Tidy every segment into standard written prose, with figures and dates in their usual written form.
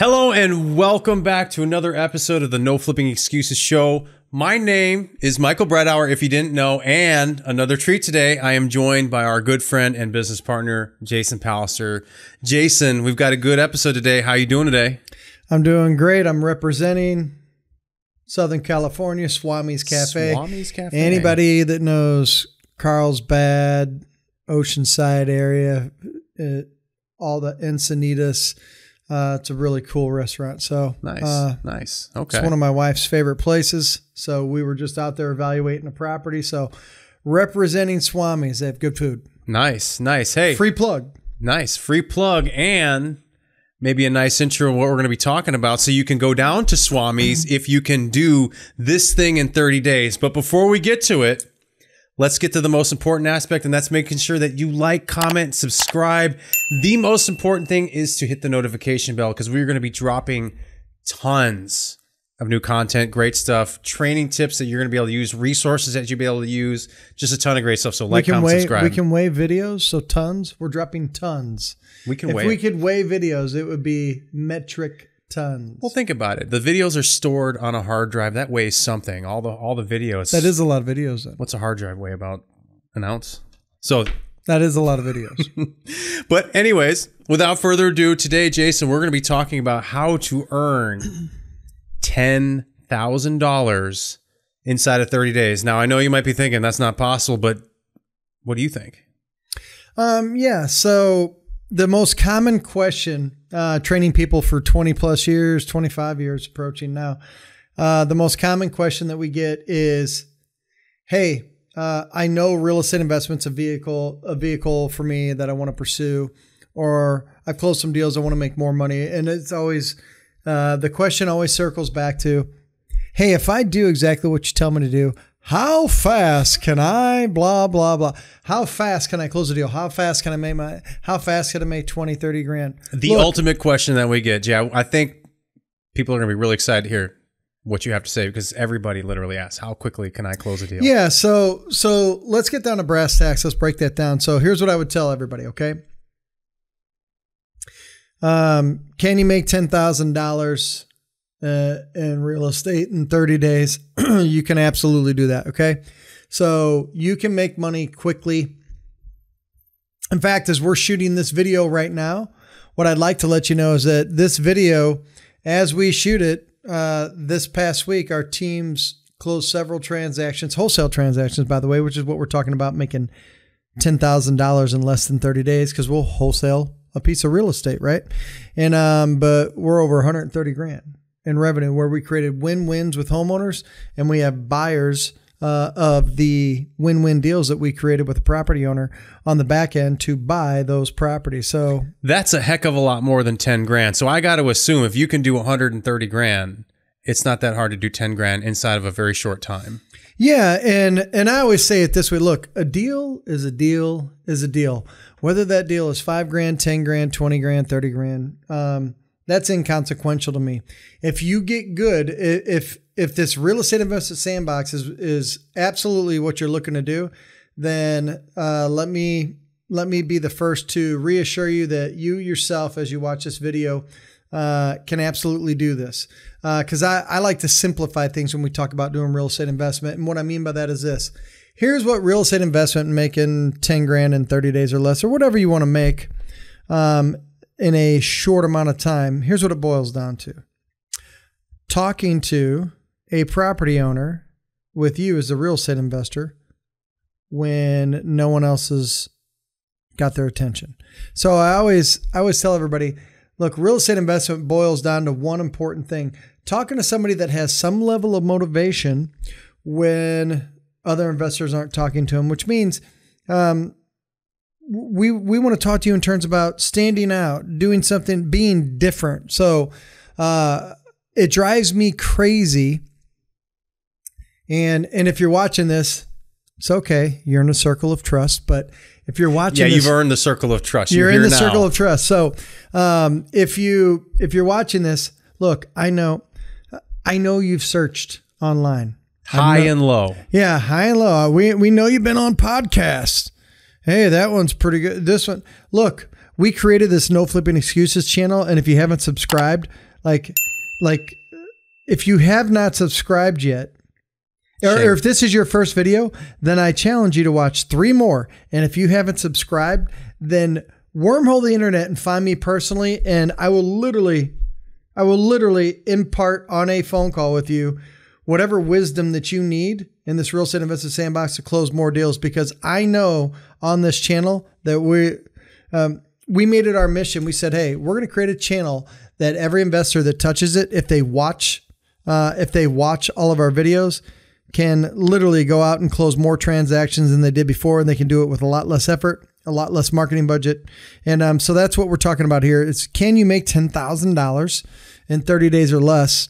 Hello and welcome back to another episode of the No Flipping Excuses Show. My name is Michael Bredthauer, if you didn't know, and another treat today, I am joined by our good friend and business partner, Jason Palliser. Jason, we've got a good episode today. How are you doing today? I'm doing great. I'm representing Southern California, Swami's Cafe. Swami's Cafe. Anybody that knows Carlsbad, Oceanside area, all the Encinitas, it's a really cool restaurant. So nice. Okay. It's one of my wife's favorite places. So we were just out there evaluating the property. So representing Swami's, they have good food. Nice. Hey, free plug. Nice. Free plug and maybe a nice intro of what we're going to be talking about. So you can go down to Swami's if you can do this thing in 30 days. But before we get to it, let's get to the most important aspect, and that's making sure that you like, comment, subscribe. The most important thing is to hit the notification bell because we're going to be dropping tons of new content, great stuff, training tips that you're going to be able to use, resources that you'll be able to use, just a ton of great stuff. So like, comment, subscribe. We can weigh videos, so tons. We're dropping tons. If we could weigh videos, it would be metric tons. Well, think about it. The videos are stored on a hard drive. That weighs something. All the videos. That is a lot of videos then. What's a hard drive weigh? About an ounce? So that is a lot of videos. But anyways, without further ado, today, Jason, we're going to be talking about how to earn $10,000 inside of 30 days. Now, I know you might be thinking that's not possible, but what do you think? Yeah. So the most common question, training people for 20 plus years, 25 years approaching now, the most common question that we get is, hey, I know real estate investment's a vehicle for me that I want to pursue, or I've closed some deals, I want to make more money. And it's always, the question always circles back to, hey, if I do exactly what you tell me to do, how fast can I blah, blah, blah? How fast can I close a deal? How fast can I make 20, 30 grand? The ultimate question that we get, Jay, I think people are going to be really excited to hear what you have to say because everybody literally asks, how quickly can I close a deal? Yeah. So let's get down to brass tacks. Let's break that down. So here's what I would tell everybody. Okay. Can you make $10,000 in real estate in 30 days? You can absolutely do that. Okay. So you can make money quickly. In fact, as we're shooting this video right now, what I'd like to let you know is that this video, as we shoot it, this past week, our teams closed several transactions, wholesale transactions, by the way, which is what we're talking about, making $10,000 in less than 30 days because we'll wholesale a piece of real estate, right? And but we're over 130 grand in revenue where we created win-wins with homeowners, and we have buyers of the win-win deals that we created with the property owner on the back end to buy those properties. So that's a heck of a lot more than 10 grand. So I got to assume if you can do 130 grand, it's not that hard to do 10 grand inside of a very short time. Yeah. And I always say it this way, look, a deal is a deal is a deal. Whether that deal is 5 grand, 10 grand, 20 grand, 30 grand, that's inconsequential to me. If you get good, if this real estate investment sandbox is absolutely what you're looking to do, then let me be the first to reassure you that you yourself, as you watch this video, can absolutely do this. Because I like to simplify things when we talk about doing real estate investment. And what I mean by that is this. Here's what real estate investment making 10 grand in 30 days or less, or whatever you want to make in a short amount of time. Here's what it boils down to. Talking to a property owner with you as a real estate investor when no one else has got their attention. So I always tell everybody, look, real estate investment boils down to one important thing. Talking to somebody that has some level of motivation when other investors aren't talking to them, which means we want to talk to you in terms about standing out, doing something, being different. So it drives me crazy. And if you're watching this, it's okay. You're in a circle of trust. But if you're watching this, you've earned the circle of trust. You're in the circle of trust. So if you're watching this, look, I know you've searched online. High and low. Yeah, high and low. We know you've been on podcasts. Hey, that one's pretty good. This one, look, we created this No Flipping Excuses channel, and if you haven't subscribed, like if you have not subscribed yet, or if this is your first video, then I challenge you to watch 3 more. And if you haven't subscribed, then wormhole the internet and find me personally, and I will literally impart on a phone call with you whatever wisdom that you need in this real estate investment sandbox to close more deals. Because I know on this channel that we made it our mission. We said, hey, we're going to create a channel that every investor that touches it, if they watch all of our videos, can literally go out and close more transactions than they did before, and they can do it with a lot less effort, a lot less marketing budget. And so that's what we're talking about here. It's, can you make $10,000 in 30 days or less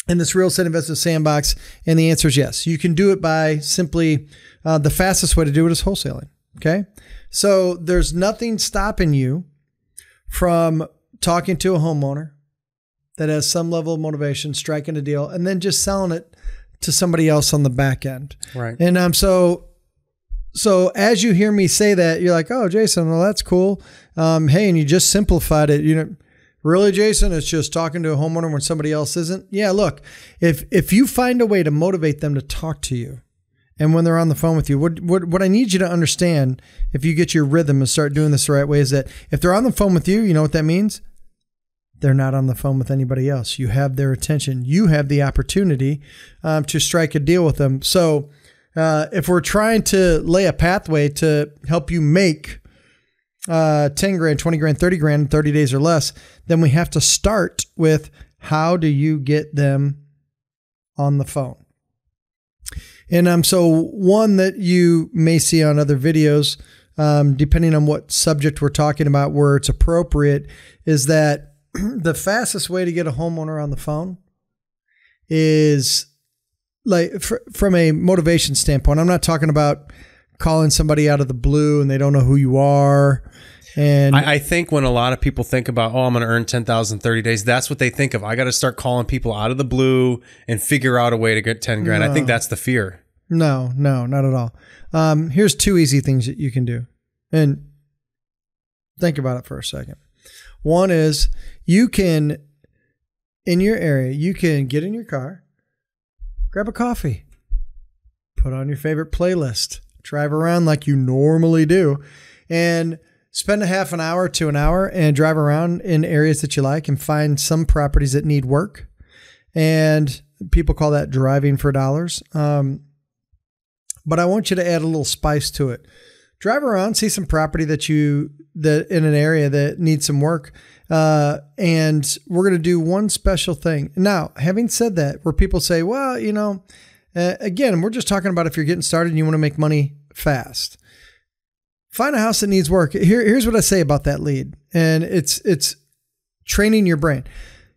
in this real estate investment sandbox? And the answer is yes. You can do it by simply, the fastest way to do it is wholesaling. Okay. So there's nothing stopping you from talking to a homeowner that has some level of motivation, striking a deal, and then just selling it to somebody else on the back end. Right. And so as you hear me say that, you're like, oh, Jason, well, that's cool. Hey, and you just simplified it. You know, really, Jason, it's just talking to a homeowner when somebody else isn't. Yeah, look, if you find a way to motivate them to talk to you, and when they're on the phone with you, what I need you to understand, if you get your rhythm and start doing this the right way, is that if they're on the phone with you, you know what that means? They're not on the phone with anybody else. You have their attention. You have the opportunity to strike a deal with them. So if we're trying to lay a pathway to help you make 10 grand, 20 grand, 30 grand in 30 days or less, then we have to start with, how do you get them on the phone? And so one that you may see on other videos, depending on what subject we're talking about, where it's appropriate, is that the fastest way to get a homeowner on the phone is, like, from a motivation standpoint. I'm not talking about calling somebody out of the blue and they don't know who you are. And I think when a lot of people think about, oh, I'm going to earn 10,000 in 30 days, that's what they think of. I got to start calling people out of the blue and figure out a way to get 10 grand. I think that's the fear. No, not at all. Here's 2 easy things that you can do. And think about it for a second. One is, you can, in your area, you can get in your car, grab a coffee, put on your favorite playlist, drive around like you normally do, and spend a half an hour to an hour and drive around in areas that you like and find some properties that need work. And people call that driving for dollars. But I want you to add a little spice to it. Drive around, see some property that in an area that needs some work. And we're going to do one special thing. Now, having said that, where people say, well, you know, again, we're just talking about if you're getting started and you want to make money fast. Find a house that needs work. Here's what I say about that lead. And it's training your brain.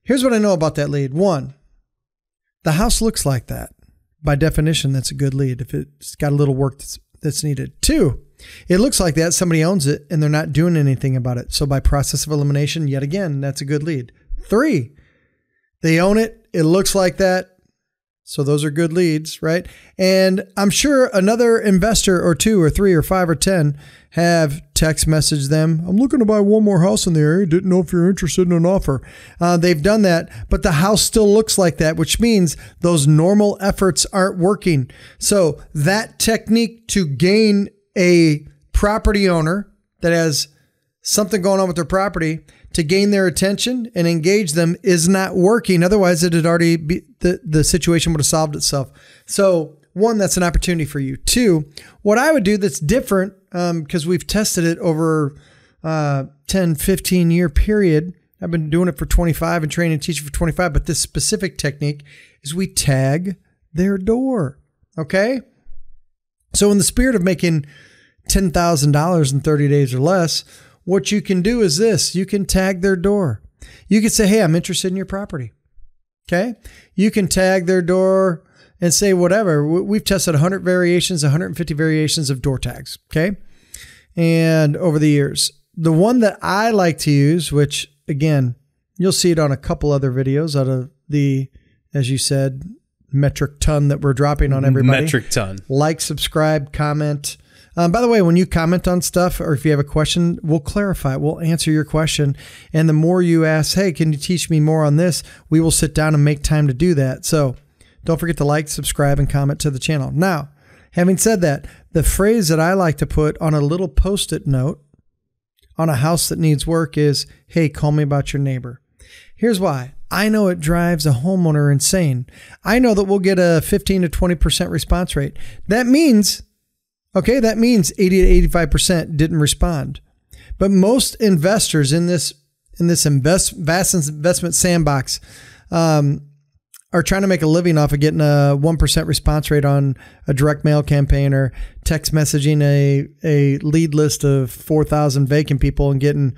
Here's what I know about that lead. 1, the house looks like that. By definition, that's a good lead if it's got a little work that's needed. 2, it looks like that. Somebody owns it and they're not doing anything about it. So by process of elimination, yet again, that's a good lead. 3, they own it. It looks like that. So those are good leads, right? And I'm sure another investor or 2 or 3 or 5 or 10 have text messaged them. I'm looking to buy one more house in the area. Didn't know if you're interested in an offer. They've done that, but the house still looks like that, which means those normal efforts aren't working. So that technique to gain a property owner that has something going on with their property, to gain their attention and engage them, is not working. Otherwise, it had already the situation would have solved itself. So 1, that's an opportunity for you. 2, what I would do that's different, because we've tested it over 10, 15 year period. I've been doing it for 25 and training and teaching for 25, but this specific technique is we tag their door. Okay. So in the spirit of making $10,000 in 30 days or less, what you can do is this: you can tag their door. You can say, hey, I'm interested in your property. Okay. You can tag their door and say whatever. We've tested 100 variations, 150 variations of door tags. Okay. And over the years, the one that I like to use, which again, you'll see it on a couple other videos out of the, as you said, metric ton that we're dropping on everybody. Metric ton. Like, subscribe, comment. By the way, when you comment on stuff or if you have a question, we'll clarify. We'll answer your question. And the more you ask, hey, can you teach me more on this? We will sit down and make time to do that. So don't forget to like, subscribe, and comment to the channel. Now, having said that, the phrase that I like to put on a little Post-it note on a house that needs work is, hey, call me about your neighbor. Here's why. I know it drives a homeowner insane. I know that we'll get a 15 to 20% response rate. That means 80 to 85% didn't respond. But most investors in this vast investment sandbox are trying to make a living off of getting a 1% response rate on a direct mail campaign or text messaging a lead list of 4,000 vacant people and getting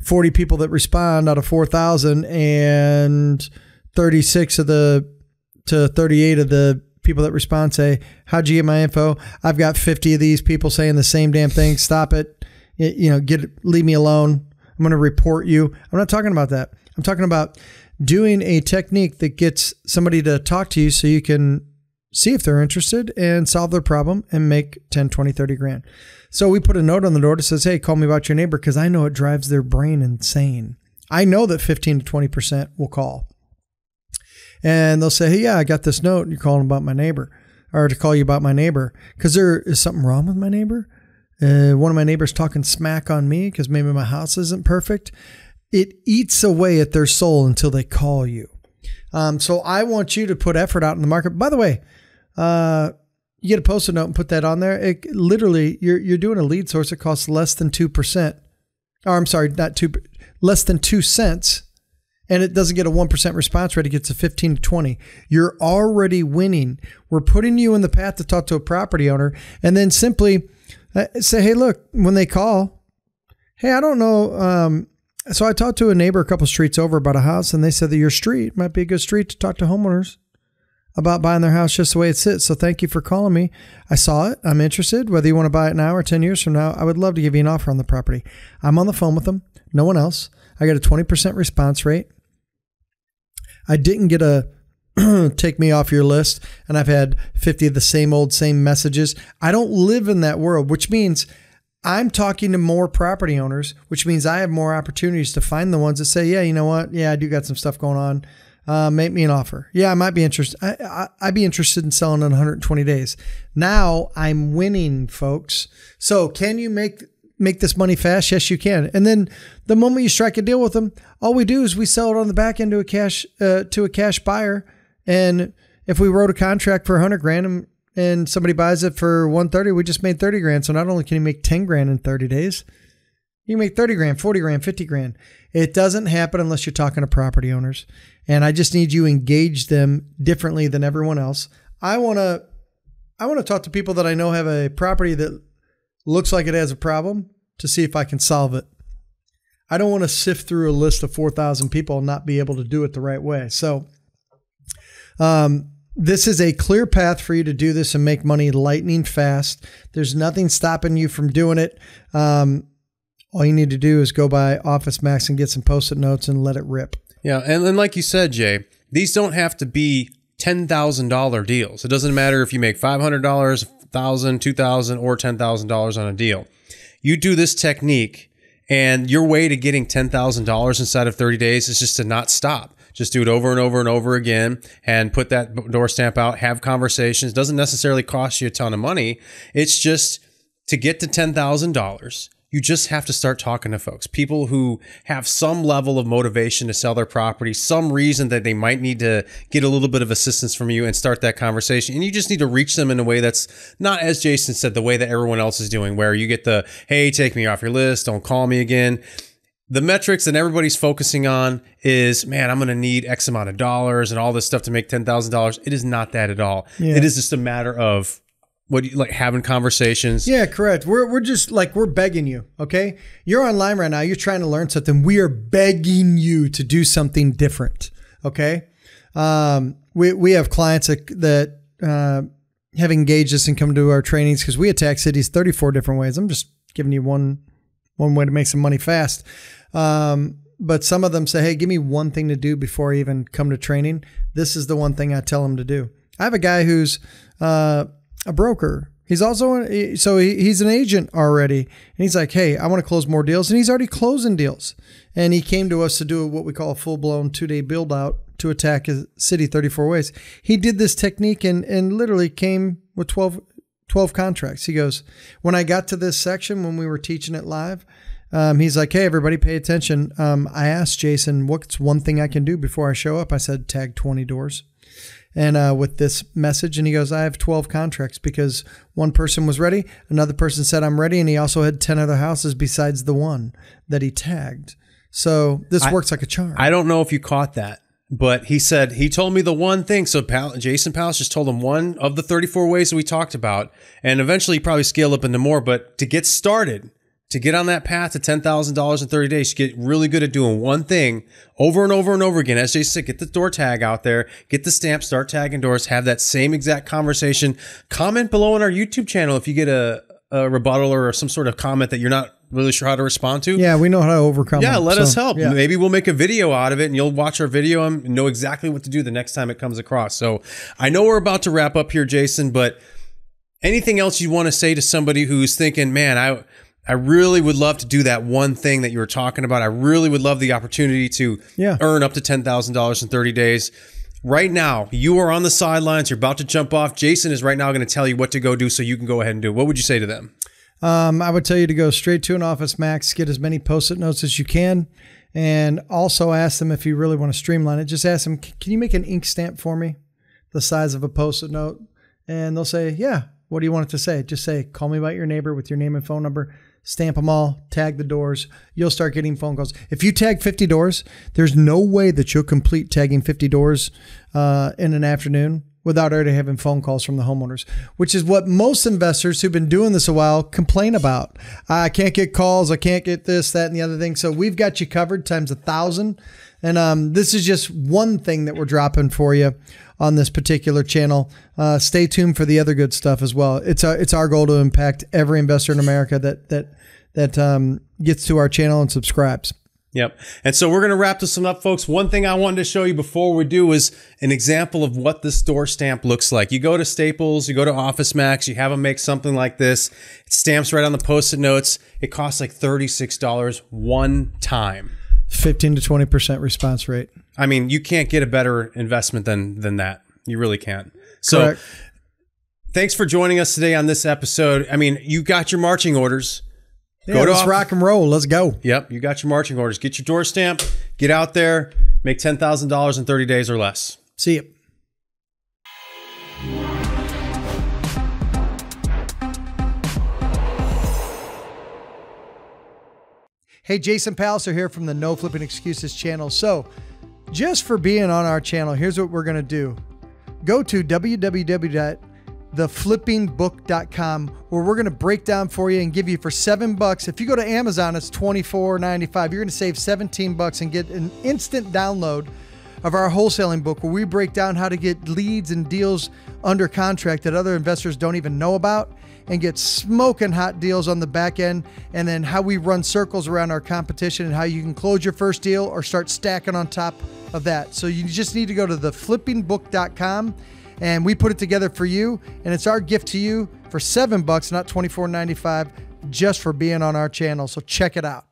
40 people that respond out of 4,000, and 36 of to 38 of the people that respond say, how'd you get my info? I've got 50 of these people saying the same damn thing. Stop it. Leave me alone. I'm going to report you. I'm not talking about that. I'm talking about doing a technique that gets somebody to talk to you so you can see if they're interested and solve their problem and make 10, 20, 30 grand. So we put a note on the door that says, hey, call me about your neighbor, because I know it drives their brain insane. I know that 15 to 20% will call. And they'll say, hey, yeah, I got this note. You're calling about my neighbor, or to call you about my neighbor because there is something wrong with my neighbor. One of my neighbors talking smack on me because maybe my house isn't perfect. It eats away at their soul until they call you. So I want you to put effort out in the market. By the way, you get a Post-it note and put that on there. It literally, you're doing a lead source that costs less than 2%. Or I'm sorry, less than 2 cents. And it doesn't get a 1% response rate. It gets a 15 to 20. You're already winning. We're putting you in the path to talk to a property owner, and then simply say, hey, look, when they call, hey, I don't know. So I talked to a neighbor a couple streets over about a house, and they said that your street might be a good street to talk to homeowners about buying their house just the way it sits. So thank you for calling me. I saw it. I'm interested. Whether you want to buy it now or 10 years from now, I would love to give you an offer on the property. I'm on the phone with them. No one else. I got a 20% response rate. I didn't get a take me off your list, and I've had 50 of the same messages. I don't live in that world, which means I'm talking to more property owners, which means I have more opportunities to find the ones that say, yeah, you know what? Yeah, I do got some stuff going on. Make me an offer. Yeah, I might be interested. I'd be interested in selling in 120 days. Now I'm winning, folks. So can you make this money fast? Yes, you can. And then the moment you strike a deal with them, all we do is we sell it on the back end to a cash buyer. And if we wrote a contract for 100 grand and somebody buys it for 130, we just made 30 grand. So not only can you make 10 grand in 30 days, you can make 30 grand, 40 grand, 50 grand. It doesn't happen unless you're talking to property owners. And I just need you to engage them differently than everyone else. I want to talk to people that I know have a property that looks like it has a problem to see if I can solve it. I don't want to sift through a list of 4,000 people and not be able to do it the right way. So this is a clear path for you to do this and make money lightning fast. There's nothing stopping you from doing it. All you need to do is go by Office Max and get some Post-it notes and let it rip. Yeah, and like you said, Jay, these don't have to be $10,000 deals. It doesn't matter if you make $500, $1,000, $2,000, or $10,000 on a deal. You do this technique, and your way to getting $10,000 inside of 30 days is just to not stop. Just do it over and over and over again and put that door stamp out, have conversations. It doesn't necessarily cost you a ton of money. It's just to get to $10,000. You just have to start talking to folks, people who have some level of motivation to sell their property, some reason that they might need to get a little bit of assistance from you and start that conversation. And you just need to reach them in a way that's not, as Jason said, the way that everyone else is doing, where you get the, hey, take me off your list, don't call me again. The metrics that everybody's focusing on is, man, I'm going to need X amount of dollars and all this stuff to make $10,000. It is not that at all. Yeah. It is just a matter of having conversations. Yeah, correct. We're just like, we're begging you. Okay. You're online right now. You're trying to learn something. We are begging you to do something different. Okay. We have clients that have engaged us and come to our trainings because we attack cities 34 different ways. I'm just giving you one way to make some money fast. But some of them say, hey, give me one thing to do before I even come to training. This is the one thing I tell them to do. I have a guy who's a broker He's also, he's an agent already. And he's like, hey, I want to close more deals. And he's already closing deals. And he came to us to do what we call a full-blown 2-day build-out to attack a city 34 ways. He did this technique and literally came with 12 contracts. He goes, when I got to this section, when we were teaching it live, he's like, hey, everybody pay attention. I asked Jason, what's one thing I can do before I show up? I said, tag 20 doors. And with this message, and he goes, I have 12 contracts because one person was ready. Another person said, I'm ready. And he also had 10 other houses besides the one that he tagged. So this works like a charm. I don't know if you caught that, but he said, he told me the one thing. So Jason Palliser just told him one of the 34 ways that we talked about. And eventually he probably scaled up into more. But to get started, to get on that path to $10,000 in 30 days, you get really good at doing one thing over and over and over again. As Jason said, get the door tag out there, get the stamp, start tagging doors, have that same exact conversation. Comment below on our YouTube channel if you get a rebuttal or some sort of comment that you're not really sure how to respond to. Yeah, we know how to overcome Yeah, them, let us help. Yeah. Maybe we'll make a video out of it and you'll watch our video and know exactly what to do the next time it comes across. So I know we're about to wrap up here, Jason, but anything else you want to say to somebody who's thinking, man, I really would love to do that one thing that you were talking about. I really would love the opportunity to earn up to $10,000 in 30 days. Right now, you are on the sidelines. You're about to jump off. Jason is right now going to tell you what to go do so you can go ahead and do it. What would you say to them? I would tell you to go straight to an Office Max, get as many Post-it notes as you can, and also ask them if you really want to streamline it. Just ask them, can you make an ink stamp for me the size of a Post-it note? And they'll say, yeah. What do you want it to say? Just say, call me about your neighbor with your name and phone number. Stamp them all, tag the doors. You'll start getting phone calls. If you tag 50 doors, there's no way that you'll complete tagging 50 doors in an afternoon without already having phone calls from the homeowners, which is what most investors who've been doing this a while complain about. I can't get calls. I can't get this, that, and the other thing. So we've got you covered times 1,000. And this is just one thing that we're dropping for you on this particular channel. Stay tuned for the other good stuff as well. It's our goal to impact every investor in America that gets to our channel and subscribes. Yep. And so we're going to wrap this one up, folks. One thing I wanted to show you before we do is an example of what this door stamp looks like. You go to Staples, you go to Office Max, you have them make something like this. It stamps right on the Post-it notes. It costs like $36 one time. 15 to 20% response rate. I mean, you can't get a better investment than that. You really can't. So Correct. Thanks for joining us today on this episode. I mean, you got your marching orders. Yeah, let's rock and roll. Let's go. Yep, you got your marching orders. Get your door stamp. Get out there. Make $10,000 in 30 days or less. See you. Hey, Jason Palliser here from the No Flipping Excuses channel. So just for being on our channel, here's what we're going to do. Go to www.theflippingbook.com where we're going to break down for you and give you for $7. If you go to Amazon, it's $24.95. You're going to save $17 and get an instant download of our wholesaling book where we break down how to get leads and deals under contract that other investors don't even know about and get smoking hot deals on the back end, and then how we run circles around our competition and how you can close your first deal or start stacking on top of that. So you just need to go to theflippingbook.com and we put it together for you, and it's our gift to you for $7, not $24.95, just for being on our channel. So check it out.